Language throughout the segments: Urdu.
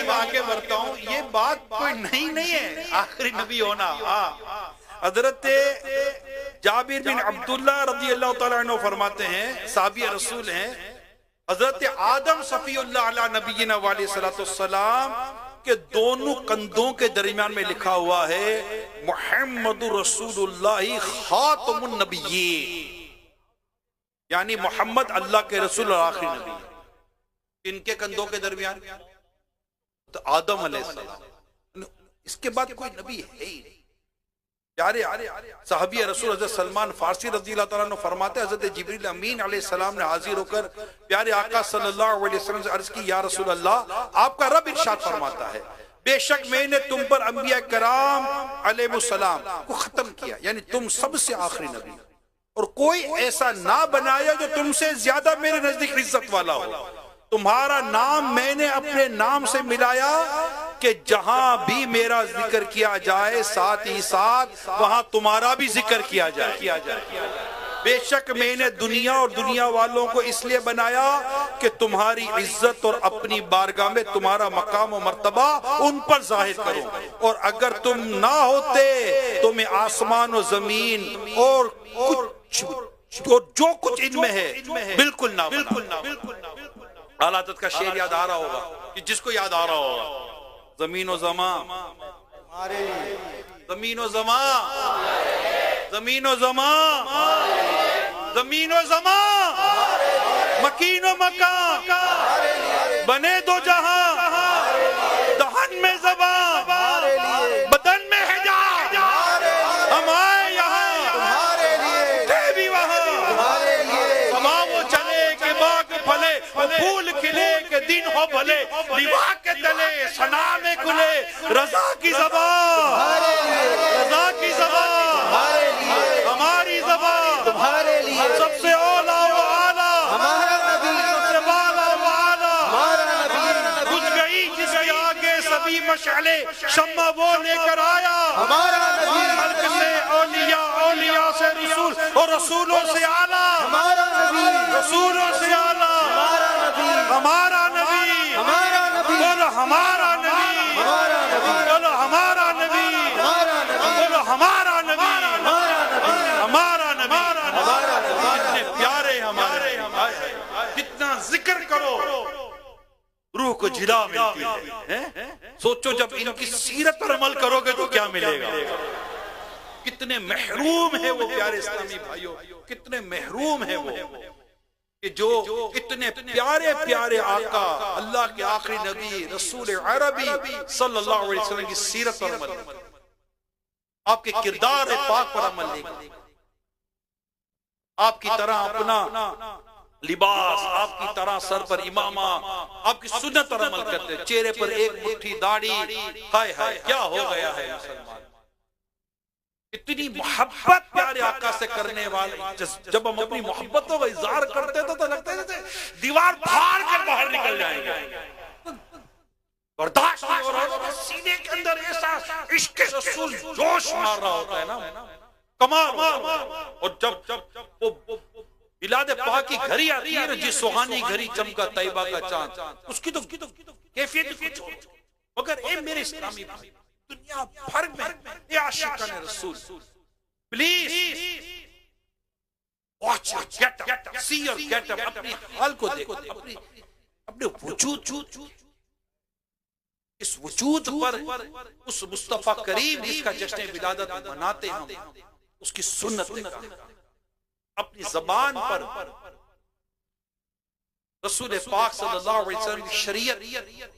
میں آگے بڑھتا ہوں، یہ بات کوئی نہیں ہے آخری نبی ہونا۔ حضرت جابر بن عبداللہ رضی اللہ تعالیٰ عنہ فرماتے ہیں، صحابی رسول ہیں، حضرت آدم صفی اللہ علیہ نبینا علیہ السلام کے دونوں کندھوں کے درمیان میں لکھا ہوا ہے محمد رسول اللہ خاتم النبیین، یعنی محمد اللہ کے رسول اور آخری نبی۔ ان کے کندھوں کے درمیان تو آدم علیہ السلام، اس کے بعد کوئی نبی ہے ہی نہیں۔ پیارے صحابی رسول حضرت سلمان فارسی رضی اللہ تعالیٰ عنہ فرماتے ہیں، حضرت جبریل امین علیہ السلام نے حاضر ہو کر پیارے آقا صلی اللہ علیہ وسلم سے عرض کی، یا رسول اللہ، آپ کا رب ارشاد فرماتا ہے بے شک میں نے تم پر انبیاء کرام علیہ السلام کو ختم کیا، یعنی تم سب سے آخری نبی، اور کوئی ایسا نہ بنایا جو تم سے زیادہ میرے نزدیک عزت والا ہو۔ تمہارا نام میں نے اپنے نام سے ملایا کہ جہاں بھی میرا ذکر کیا جائے ساتھ ہی ساتھ وہاں تمہارا بھی ذکر کیا جائے۔ بے شک میں نے دنیا اور دنیا والوں کو اس لیے بنایا کہ تمہاری عزت اور اپنی بارگاہ میں تمہارا مقام و مرتبہ ان پر ظاہر کروں، اور اگر تم نہ ہوتے تو میں آسمان و زمین اور جو کچھ ان میں ہے بالکل نہ بنا۔ اعلیٰ حضرت کا شعر یاد آ رہا ہوگا، کہ جس کو یاد آ رہا ہوگا، زمین و زمان ہمارے لیے، زمین و زمان، زمین و زمان، زمین و زمان، مکین و مکان، بنے دو جہاں، دہن میں زبان، بدن میں حجاب، ہم آئے یہاں تھے بھی وہاں، سما وہ چلے کہ باغ پھلے، پھول کھلے کہ دن ہو بھلے، لیوا کے تلے سنا میں کھلے، رضا کی زبان، رضا کی زبان، ہماری زبان، سب سے اولا و اعلیٰ، سب سے بالا و اعلیٰ، بجھ گئی جس کے آگے سبھی مشعلے، شمع وہ لے کر آیا، خلق سے اولیاء، اولیاء سے رسول، اور رسولوں سے اعلیٰ، رسولوں سے اعلیٰ، ہمارا نبی، بولو ہمارا نبی، بولو ہمارا نبی، بولو ہمارا نبی، ہمارا نبی، کتنے پیارے ہمارے، جتنا ذکر کرو روح کو جلا ملتی ہے۔ سوچو جب ان کی سیرت پر عمل کرو گے تو کیا ملے گا۔ کتنے محروم ہیں وہ پیارے اسلامی بھائیوں، کتنے محروم ہیں وہ کہ جو اتنے پیارے پیارے آقا، اللہ کے آخری نبی، رسول عربی صلی اللہ علیہ وسلم کی سیرت پر عمل، آپ کے کردار پاک پر عمل نہیں کرتے، آپ کی طرح اپنا لباس، آپ کی طرح سر پر امامہ، آپ کی سنت پر عمل کرتے، چہرے پر ایک مٹھی داڑھی، ہائے ہائے کیا ہو گیا ہے مسلمان۔ اتنی محبت پیارے آقا سے کرنے والے، جب ہم اپنی محبتوں کا اظہار کرتے تو لگتا ہے جیسے دیوار پھاڑ کر باہر نکل جائیں گے، برداشت نہیں ہو رہا، سینے کے اندر ایسا عشق رسول جوش مار رہا ہوتا ہے نا، کمال۔ اور جب وہ بلاد پاک کی گھڑی آتی ہے نا، جس سہانی گھڑی چمکا طیبہ کا چاند، اس کی تو کیفیت کچھ ہو، مگر اے میرے اسلامی بھائی، دنیا بھر میں اے عاشقان رسول، پلیز واچ گیٹ اپ، سی اور گیٹ اپ، اپنی حال کو دیکھو، اپنے وجود، اس وجود پر اس مصطفیٰ کریم جس کا جشن ولادت مناتے ہم، اس کی سنت دیکھا، اپنی زبان پر رسول پاک صلی اللہ علیہ وسلم کی شریعت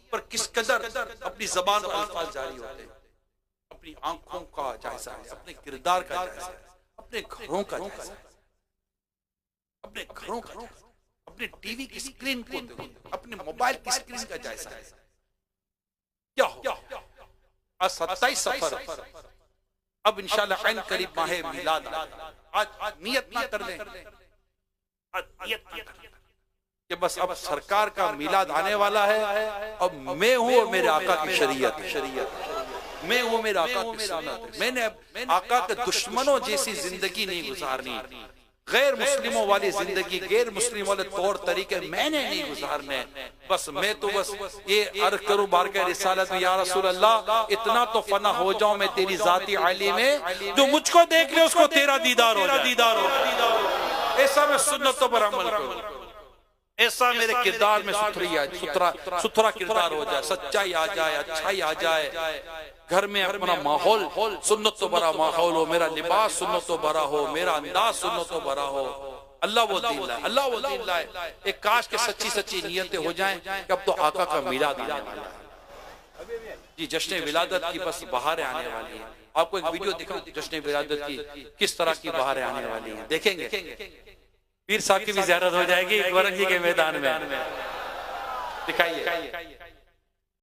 پر کس قدر اپنی زبان پر الفاظ جاری ہوتے ہیں، اپنی آنکھوں کا جائزہ ہے، اپنے کردار کا جائزہ ہے، اپنے گھروں کا جائزہ ہے، اپنے گھروں کا جائزہ ہے، اپنے ٹی وی کی سکرین کو دیکھو، اپنے موبائل کی سکرین کا جائزہ ہے۔ کیا ہو 27 سفر، اب انشاءاللہ عین قریب ماہ میلاد، آج نیت نہ کر لیں، کہ بس اب سرکار کا میلاد آنے والا ہے، اب میں ہوں اور میرے آقا کی شریعت، میں ہوں میرے آقا کی سنت، میں نے آقا کے دشمنوں جیسی زندگی نہیں گزارنی، غیر مسلموں والی زندگی، غیر مسلم والے طور طریقے میں نے نہیں گزارنے، بس میں تو بس یہ عرض کروں بارگاہ رسالت میں، یا رسول اللہ اتنا تو فنا ہو جاؤں میں تیری ذاتی عالی میں، جو مجھ کو دیکھ لے اس کو تیرا دیدار ہو جائے، ایسا میں سنتوں پر عمل کروں، ایسا میرے کردار میں ستھرا کردار ہو جائے، سچائی آ جائے، اچھائی آ جائے، گھر میں اپنا ماحول سنت تو بھرا ماحول ہو، میرا لباس سنت تو بھرا ہو، میرا انداز سنت تو بھرا ہو۔ اللہ وہ دین لائے، اللہ وہ دین لائے۔ ایک کاش کے سچی نیتیں ہو جائیں کہ اب تو آقا کا میلاد آنے والا ہے، جی جشن ولادت کی بس بہاریں آنے والی ہیں۔ آپ کو ایک ویڈیو دکھاؤں جشن ولادت کی، کس طرح کی بہاریں آنے والی ہیں، دیکھیں گے۔ پیر صاحب کی بھی زیارت ہو جائے گی گورکھ جی کے میدان میں، دکھائیے۔